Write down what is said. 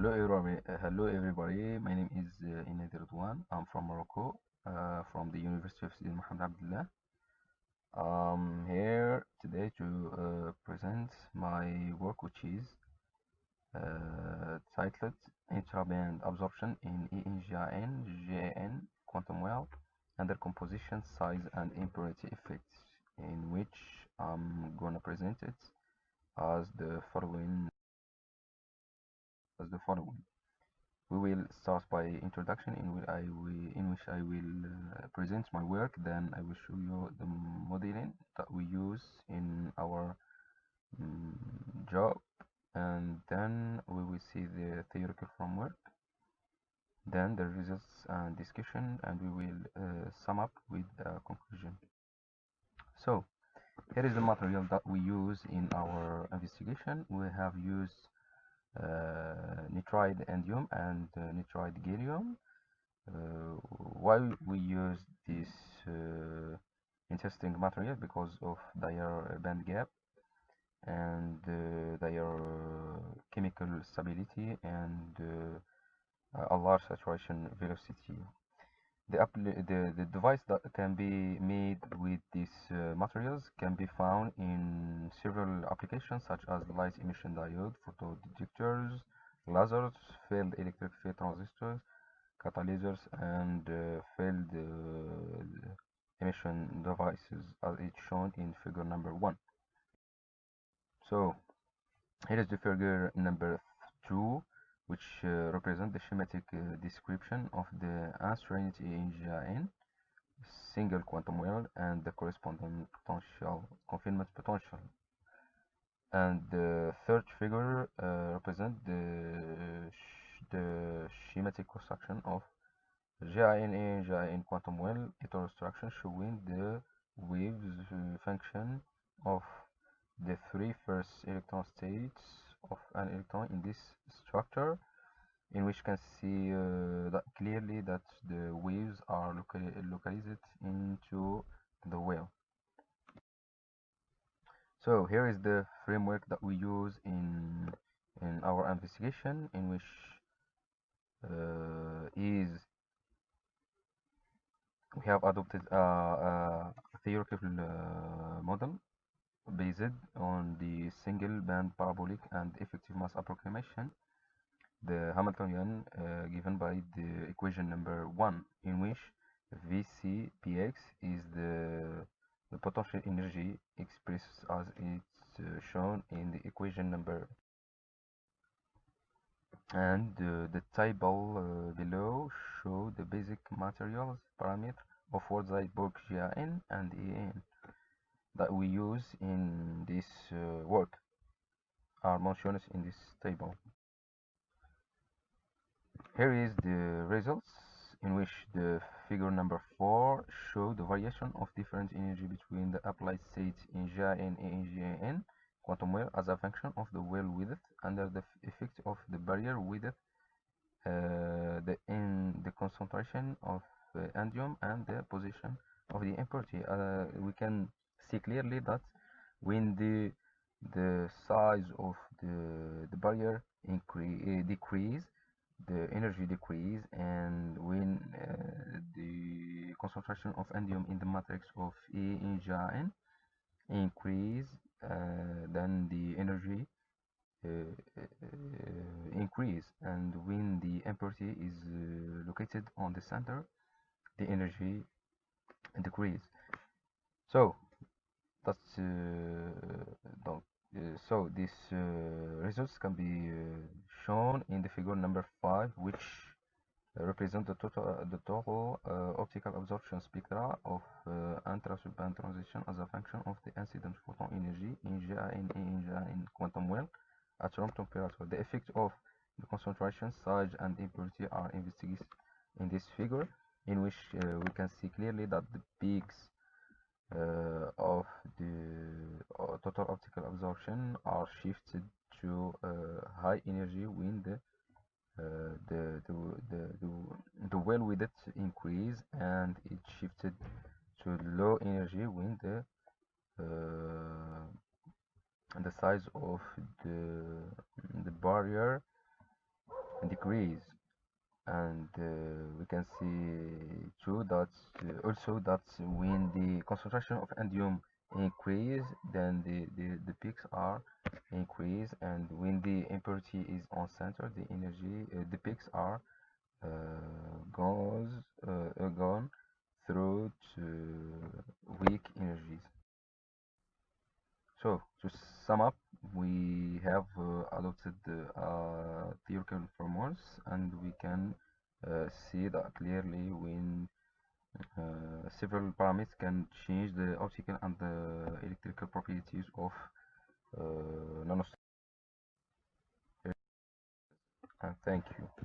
Hello everybody. My name is Redouane. I'm from Morocco, from the University of Sidi Mohamed Abdellah. I'm here today to present my work, which is titled Intra and Absorption in ENGIN, GaN, quantum well, under composition, size, and impurity effects, in which I'm gonna present it as the following. We will start by introduction in which I will present my work, then I will show you the modeling that we use in our job, and then we will see the theoretical framework, then the results and discussion, and we will sum up with a conclusion. So here is the material that we use in our investigation. We have used nitride indium and nitride gallium. Why we use this interesting material? Because of their band gap and their chemical stability and a large saturation velocity. The device that can be made with these materials can be found in several applications, such as light emission diode, photodetectors, lasers, field electric field transistors, catalyzers, and field emission devices, as it's shown in figure number 1. So here is the figure number 2, which represents the schematic description of the uncertainty in GaN, single quantum well, and the corresponding potential, confinement potential. And the third figure represents the schematic construction of GaN quantum well hetero-structure, showing the waves function of the three first electron states of an electron in this structure, in which can see that clearly that the waves are localized into the well. So here is the framework that we use in our investigation, in which is we have adopted a theoretical model based on the single band parabolic and effective mass approximation, the Hamiltonian given by the equation number 1, in which VCPX is the potential energy expressed as it's shown in the equation number, and the table below show the basic materials parameter of Wurtzite-Bourg GaN and EN that we use in this work are mentioned in this table. Here is the results, in which the figure number 4 show the variation of different energy between the applied states in GaN and GaN quantum well as a function of the well width under the effect of the barrier width, the concentration of indium, and the position of the impurity. We can see clearly that when the size of the barrier decrease, the energy decrease, and when the concentration of indium in the matrix of E in GaN increase, then the energy increase, and when the impurity is located on the center, the energy decrease. So that's so these results can be shown in the figure number 5, which represent the total optical absorption spectra of intra-subband transition as a function of the incident photon energy in GaN quantum well at room temperature. The effect of the concentration, size, and impurity are investigated in this figure, in which we can see clearly that the peaks of the total optical absorption are shifted to high energy when the well width increase, and it shifted to low energy when the size of the barrier decrease. And we can see too that also that when the concentration of indium increase, then the peaks are increase, and when the impurity is on center, the energy the peaks are gone through to weak energies. So to sum up, we have adopted theoretical frameworks, and we can see that clearly when several parameters can change the optical and the electrical properties of nanostructures. And thank you.